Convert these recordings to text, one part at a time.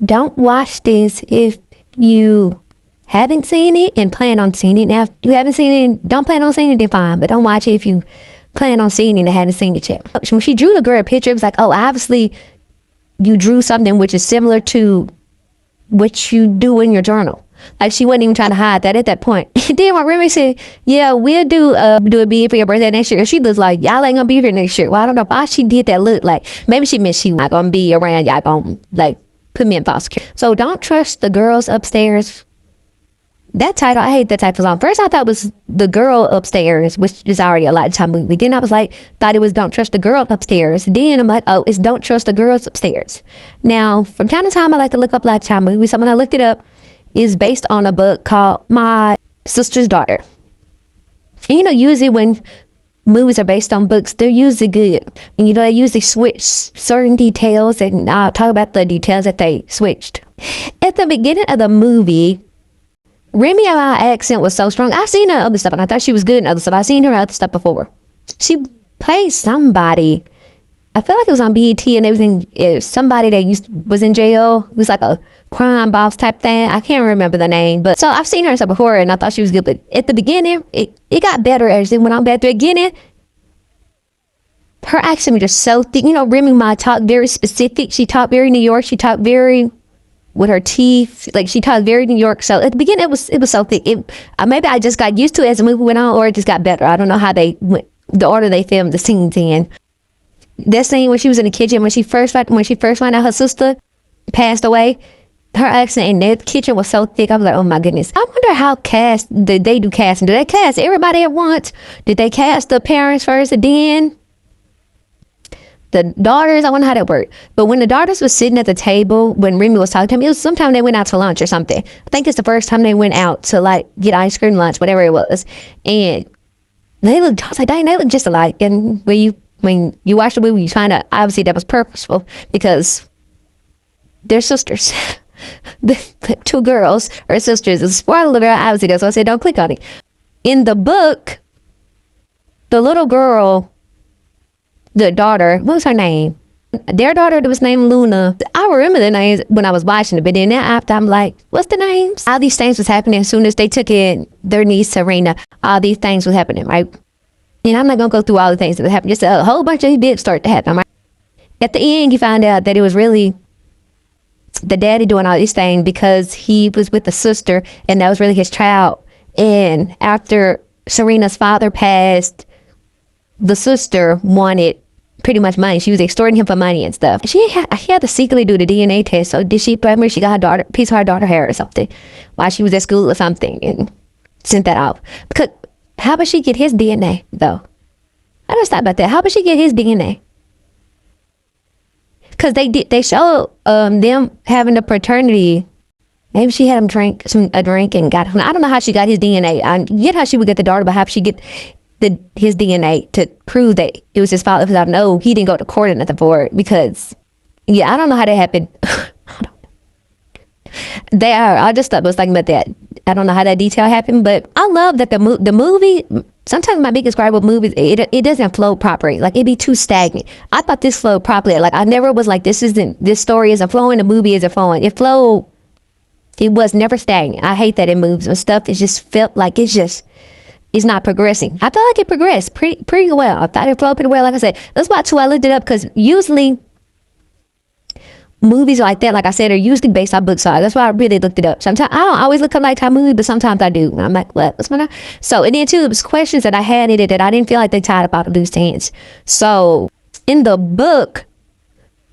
Don't watch this if you haven't seen it and plan on seeing it. Now, if you haven't seen it, don't plan on seeing it, then fine. But don't watch it if you plan on seeing it and haven't seen it yet. When she drew the girl a picture, it was like, oh, obviously you drew something which is similar to what you do in your journal. Like, she wasn't even trying to hide that at that point. Then when Remy said, yeah, we'll do a bid for your birthday next year, she was like, y'all ain't gonna be here next year. Well, I don't know why she did that look. Like, maybe she meant she not gonna be around. Y'all gonna, like, put me in foster care. So don't trust the girls upstairs. That title, I hate that title song. First I thought it was The Girl Upstairs, which is already a Lifetime movie. Then I was like, thought it was Don't Trust the Girl Upstairs. Then I'm like, oh, it's Don't Trust the Girls Upstairs. Now, from time to time, I like to look up Lifetime movies. So when I looked it up, it's based on a book called My Sister's Daughter. And usually when movies are based on books, they're usually good. And they usually switch certain details, and I'll talk about the details that they switched. At the beginning of the movie, Remy accent was so strong. I've seen her other stuff, and I thought she was good in other stuff. I've seen her other stuff before. She played somebody. I feel like it was on BET, and it was somebody that was in jail. It was like a crime boss type thing. I can't remember the name, but so I've seen her stuff before, and I thought she was good. But at the beginning, it got better as it went on. Back at the beginning, her accent was just so thick. Remy might talk very specific. She talked very New York. She talked very with her teeth, like she talked very New York. So at the beginning, it was so thick. Maybe I just got used to it as the movie went on, or it just got better. I don't know how they went, the order they filmed the scenes in. That scene when she was in the kitchen, when she first found out her sister passed away, her accent in that kitchen was so thick. I was like, oh my goodness. I wonder how did they do casting? Did they cast everybody at once? Did they cast the parents first and then the daughters? I wonder how that worked. But when the daughters was sitting at the table, when Remy was talking to him, it was sometime they went out to lunch or something. I think it's the first time they went out to like get ice cream, lunch, whatever it was. And they looked, I was like, dang, they look just alike. And when you watch the movie, you find out obviously that was purposeful because they're sisters. The two girls are sisters. It's a spoiler alert, obviously, that's why I said don't click on it. In the book, the little girl, the daughter, what was her name? Their daughter was named Luna. I remember the names when I was watching it, but then after I'm like, what's the names? All these things was happening as soon as they took in their niece Serena. All these things was happening, right? And I'm not gonna go through all the things that happened. Just a whole bunch of bits start to happen, right? At the end, you find out that it was really the daddy doing all these things because he was with the sister, and that was really his child. And after Serena's father passed, the sister wanted pretty much money. She was extorting him for money and stuff. He had to secretly do the DNA test. So did she probably she got her daughter piece of her daughter hair or something while she was at school or something and sent that off? Because how about she get his DNA though? I just thought about that. How about she get his DNA? Because they showed them having a paternity. Maybe she had him drink a drink and got him. I don't know how she got his DNA. I get how she would get the daughter, but how she get his DNA to prove that it was his father? Because I know he didn't go to court or nothing for it. Because I don't know how that happened. I just thought was thinking about that. I don't know how that detail happened, but I love that the movie. Sometimes my biggest gripe with movies, it doesn't flow properly. Like, it'd be too stagnant. I thought this flowed properly. Like, I never was like, this story isn't flowing, the movie isn't flowing. It flowed. It was never stagnant. I hate that in movies and stuff. It just felt like it's not progressing. I felt like it progressed pretty well. I thought it flowed pretty well. Like I said, that's why too I looked it up, because usually movies like that, like I said, are usually based on books. So that's why I really looked it up. Sometimes I don't always look up Lifetime movies, but sometimes I do. And I'm like, what's going on? So, and then too, it was questions that I had in it that I didn't feel like they tied up all the loose ends. So in the book,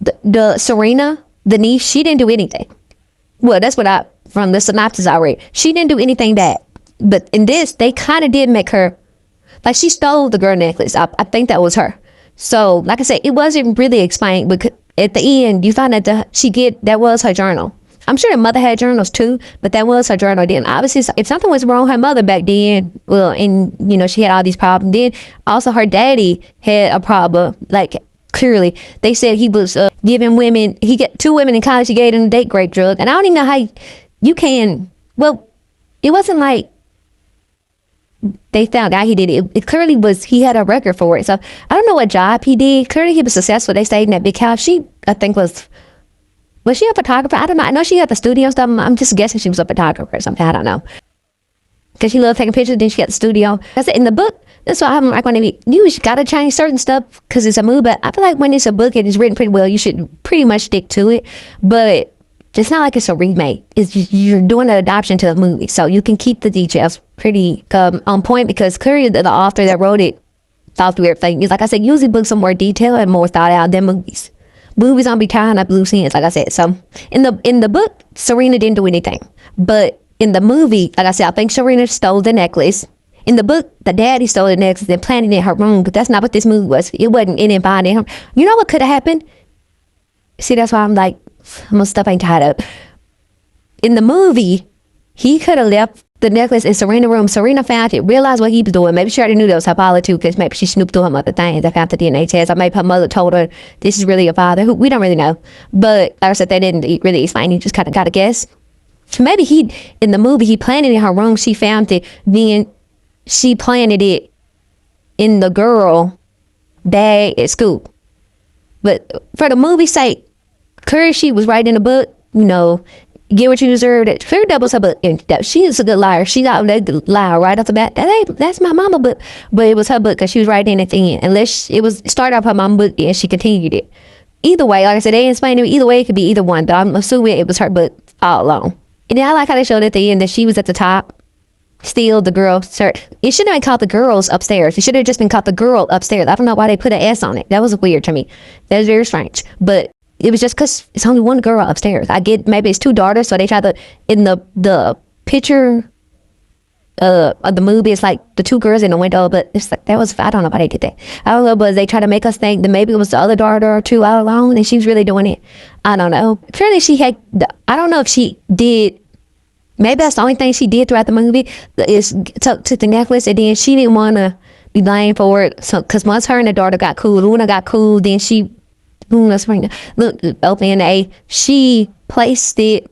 the Serena, the niece, she didn't do anything. Well, that's what from the synopsis I read, she didn't do anything bad. But in this, they kind of did make her, like, she stole the girl necklace. I think that was her. So, like I said, it wasn't really explained, but at the end, you find out that was her journal. I'm sure her mother had journals too, but that was her journal. Then obviously, if something was wrong with her mother back then, well, and she had all these problems. Then also her daddy had a problem. Like, clearly, they said he was giving women. He got 2 women in college. He gave them date rape drug, and I don't even know how you can. Well, it wasn't like they found out he did it. It clearly was, he had a record for it. So I don't know what job he did. Clearly he was successful. They stayed in that big house. She, I think, was Was she a photographer? I don't know. I know she had the studio stuff. I'm just guessing she was a photographer or something. I don't know. Because she loved taking pictures, then she got the studio. That's it. In the book, that's why I'm like, when you got to change certain stuff because it's a movie. But I feel like when it's a book and it's written pretty well, you should pretty much stick to it. But it's not like it's a remake. It's just, you're doing an adoption to a movie. So you can keep the details pretty on point because clearly the author that wrote it thought through everything. It's like I said, usually books are more detailed and more thought out than movies. Movies don't be tying up loose ends, like I said. So in the book, Serena didn't do anything. But in the movie, like I said, I think Serena stole the necklace. In the book, the daddy stole the necklace and planted it in her room, but that's not what this movie was. It wasn't in and finding him. You know what could have happened? See, that's why I'm like, most stuff ain't tied up. In the movie, he could have left the necklace in Serena's room. Serena found it, realized what he was doing. Maybe she already knew that was her father too, because maybe she snooped through her mother things. I found the DNA test. Or maybe her mother told her this is really your father. Who we don't really know. But like I said, they didn't really explain. You just kind of got to guess. So maybe in the movie, he planted it in her room. She found it. Then she planted it in the girl bag at school. But for the movie's sake, clearly she was right in the book, get what you deserve. That clearly that was her book. And she is a good liar. She got that lie right off the bat. That's my mama book. But it was her book because she was right in at the end. Unless it was started off her mama book and she continued it. Either way, like I said, they didn't explain it. Either way, it could be either one. But I'm assuming it was her book all along. And then I like how they showed at the end that she was at the top. Still the girl. It shouldn't have been called the girls upstairs. It should have just been called the girl upstairs. I don't know why they put an S on it. That was weird to me. That was very strange. But it was just because it's only one girl upstairs. I get maybe it's two daughters, so they try to in the picture of the movie. It's like the two girls in the window, but it's like that was I don't know why they did that. I don't know, but they try to make us think that maybe it was the other daughter or two all along, and she was really doing it. I don't know. Apparently she had. I don't know if she did. Maybe that's the only thing she did throughout the movie is took the necklace, and then she didn't want to be blamed for it. So, because once her and the daughter got cool, Luna got cool, then she, look, open A, she placed it.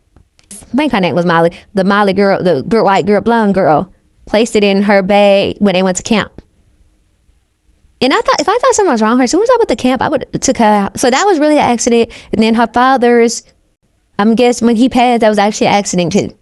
I think her name was Molly. The Molly girl, the white girl, blonde girl, placed it in her bag when they went to camp. And I thought, if I thought something was wrong with her, as soon as I went to camp, I would have took her out. So that was really an accident. And then her father's, I'm guessing when he passed, that was actually an accident too.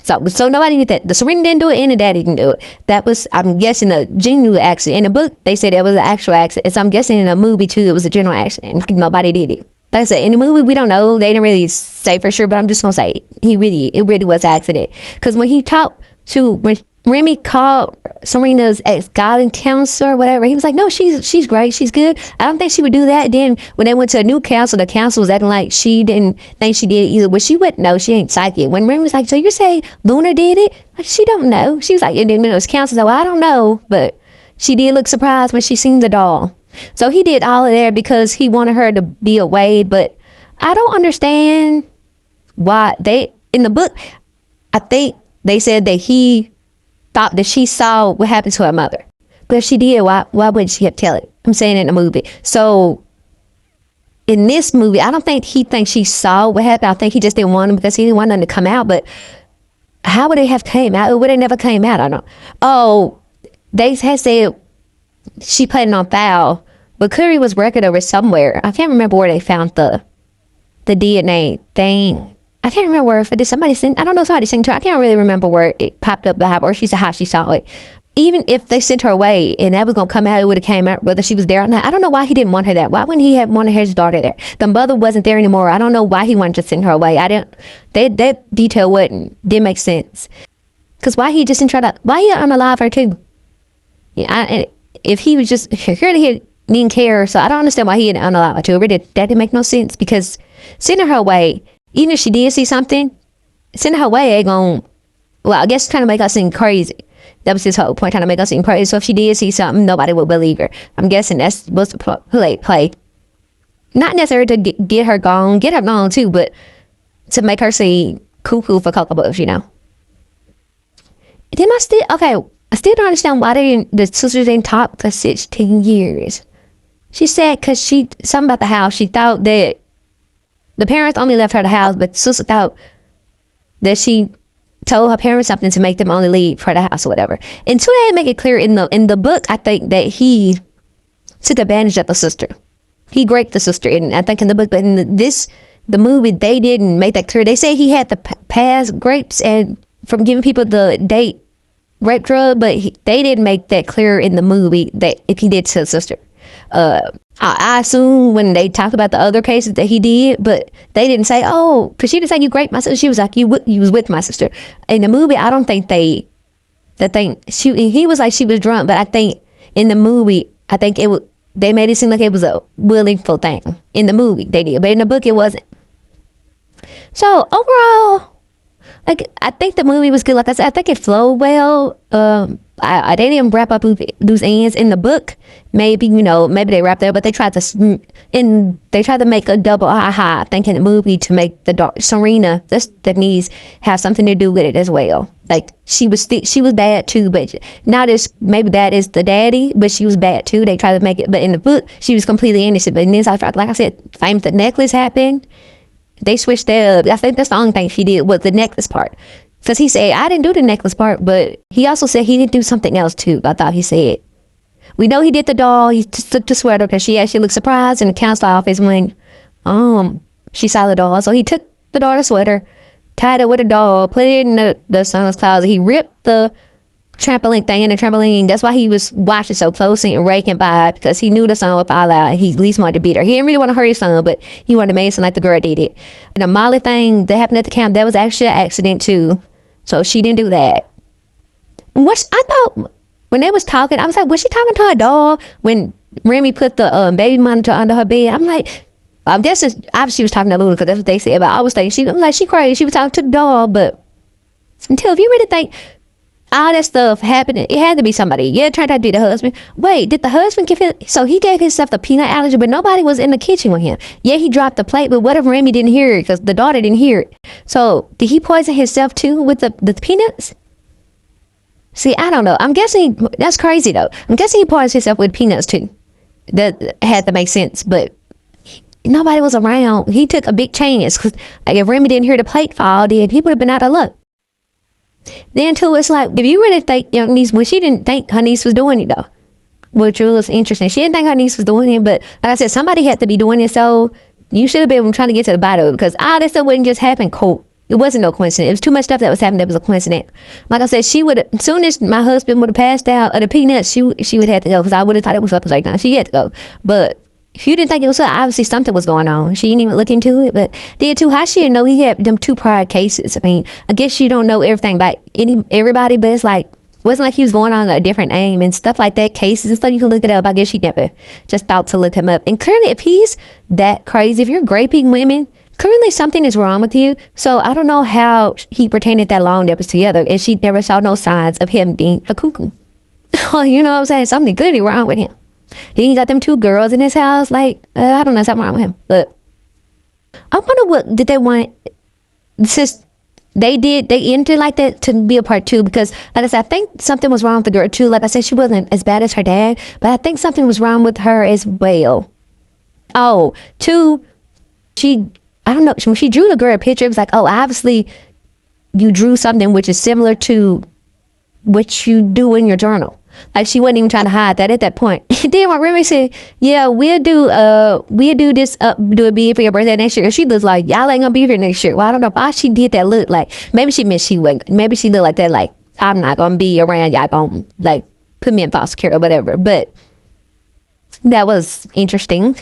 So nobody did that. The Serena didn't do it and the daddy didn't do it. That was, I'm guessing, a genuine accident. In the book, they said it was an actual accident. So I'm guessing in the movie too, it was a general accident. Nobody did it. Like I said, in the movie, we don't know. They didn't really say for sure, but I'm just going to say it really was an accident. Because when when Remy called Serena's ex-guidance counselor or whatever, he was like, no, she's great. She's good. I don't think she would do that. Then when they went to a new counselor, the counselor was acting like she didn't think she did it either. Well, she wouldn't know. She ain't psychic. When Remy was like, so you're saying Luna did it? Like, she don't know. She was like, and then it was counselor said, well, I don't know. But she did look surprised when she seen the doll. So he did all of that because he wanted her to be away. But I don't understand why in the book, I think they said that he thought that she saw what happened to her mother. But if she did, why wouldn't she have tell it? I'm saying in the movie. So in this movie, I don't think he thinks she saw what happened. I think he just didn't want them because he didn't want them to come out. But how would they have came out? Would they never came out? I don't know. Oh, they had said she played it on file, but Curry was working over somewhere. I can't remember where they found the DNA thing. I can't remember if somebody sent. I don't know, somebody sent to her. I can't really remember where it popped up, or she said how she saw it. Even if they sent her away and that was gonna come out, it would have came out whether she was there or not. I don't know why he didn't want her there. Why wouldn't he have wanted his daughter there? The mother wasn't there anymore. I don't know why he wanted to send her away. That detail didn't make sense. Cause why he just didn't try to? Why he unalive her too? Yeah, if he was just clearly he didn't care. So I don't understand why he didn't unalive her too. That didn't make no sense because sending her away. Even if she did see something, sending her away ain't gonna, well, I guess trying to make us seem crazy. That was his whole point, trying to make us seem crazy. So if she did see something, nobody would believe her. I'm guessing that's supposed to play. Not necessarily to get her gone too, but to make her seem cuckoo for Cocoa Puffs, Then I still don't understand why the sisters didn't talk for 16 years. She said because something about the house, she thought that the parents only left her the house, but sister thought that she told her parents something to make them only leave for the house or whatever. Until they make it clear in the book, I think that he took advantage of the sister. He raped the sister, and I think in the book, but in this the movie, they didn't make that clear. They say he had to pass grapes and from giving people the date rape drug, but they didn't make that clear in the movie that if he did to his sister. I assume when they talked about the other cases that he did, but they didn't say, oh, because she didn't say you raped my sister. She was like, you was with my sister. In the movie, I don't think he was like she was drunk, but I think in the movie, I think they made it seem like it was a willful thing. In the movie, they did, but in the book, it wasn't. So overall, like, I think the movie was good. Like I said, I think it flowed well. I didn't wrap up loose ends in the book. Maybe they wrapped there, but they tried to make a double aha. I think in the movie to make Serena, that needs have something to do with it as well. Like she was bad too, but not as maybe bad as the daddy, but she was bad too. They tried to make it, but in the book she was completely innocent. But then like I said, the necklace happened. They switched that up. I think that's the only thing she did was the necklace part. Because he said, I didn't do the necklace part, but he also said he did do something else too. I thought he said. We know he did the doll. He took the sweater because she actually looked surprised in the counselor office when she saw the doll. So he took the daughter's sweater, tied it with a doll, put it in the son's closet. He ripped the trampoline thing in the trampoline. That's why he was watching so closely and raking by it, because he knew the son would fall out. He at least wanted to beat her. He didn't really want to hurt his son, but he wanted to make it sound like the girl did it. And the Molly thing that happened at the camp, that was actually an accident too. So she didn't do that. What I thought when they was talking, I was like, was she talking to her dog? When Remy put the baby monitor under her bed, I'm like, I guess obviously she was talking to Luna because that's what they said. But I was thinking, I'm like, she crazy. She was talking to the dog. But until if you really think all that stuff happened, it had to be somebody. Yeah, it turned out to be the husband. Wait, did the husband give him? So he gave himself the peanut allergy, but nobody was in the kitchen with him. Yeah, he dropped the plate, but what if Remy didn't hear it because the daughter didn't hear it? So did he poison himself too with the peanuts? See, I don't know. I'm guessing that's crazy though. I'm guessing he poisoned himself with peanuts too. That had to make sense, but nobody was around. He took a big chance because if Remy didn't hear the plate fall, then he would have been out of luck. Then too, it's like, if you really think your niece, well, she didn't think her niece was doing it though, which was interesting. She didn't think her niece was doing it, but like I said, somebody had to be doing it. So you should have been trying to get to the bottom of it, because all this stuff wouldn't just happen cold. It wasn't no coincidence. It was too much stuff that was happening that was a coincidence. Like I said, she would have, as soon as my husband would have passed out of the peanuts, she would have had to go, because I would have thought it was up. I was like, no, she had to go. But if you didn't think it was her, obviously something was going on. She didn't even look into it. But then too, how she didn't know he had them 2 prior cases? I mean, I guess you don't know everything about everybody, but it's like, wasn't like he was going on a different name and stuff like that, cases and stuff. You can look it up. I guess she never just thought to look him up. And clearly, if he's that crazy, if you're raping women, clearly something is wrong with you. So I don't know how he pretended that long that was together and she never saw no signs of him being a cuckoo. You know what I'm saying? Something clearly wrong with him. He got them 2 girls in his house. Like, I don't know, something wrong with him. But I wonder what did they want, since they ended like that, to be a part 2, because like I said, I think something was wrong with the girl too. Like I said, she wasn't as bad as her dad, but I think something was wrong with her as well. Oh, 2, I don't know, when she drew the girl a picture, it was like, oh, obviously you drew something which is similar to what you do in your journal. Like, she wasn't even trying to hide that at that point. Then when Remy said, yeah, we'll do this, do a bid for your birthday next year, she looks like, y'all ain't gonna be here next year. Well, I don't know why she did that look. Like, maybe she meant she wasn't, maybe she looked like that, like, I'm not gonna be around, y'all gonna, like, put me in foster care or whatever. But that was interesting.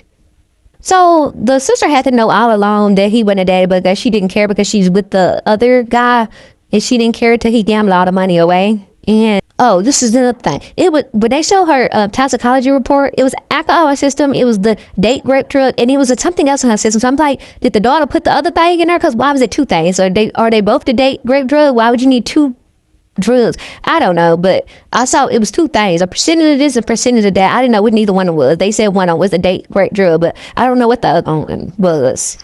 So the sister had to know all along that he wasn't a daddy, but that she didn't care because she's with the other guy, and she didn't care till he gambled all the money away. And oh, this is another thing. It was when they show her toxicology report, it was alcohol in her system, it was the date rape drug, and it was something else in her system. So I'm like, did the daughter put the other thing in her? Because why was it 2 things? Are they both the date rape drug? Why would you need 2 drugs? I don't know, but I saw it was 2 things, a percentage of this, a percentage of that. I didn't know what neither one was. They said one was the date rape drug, but I don't know what the other one was.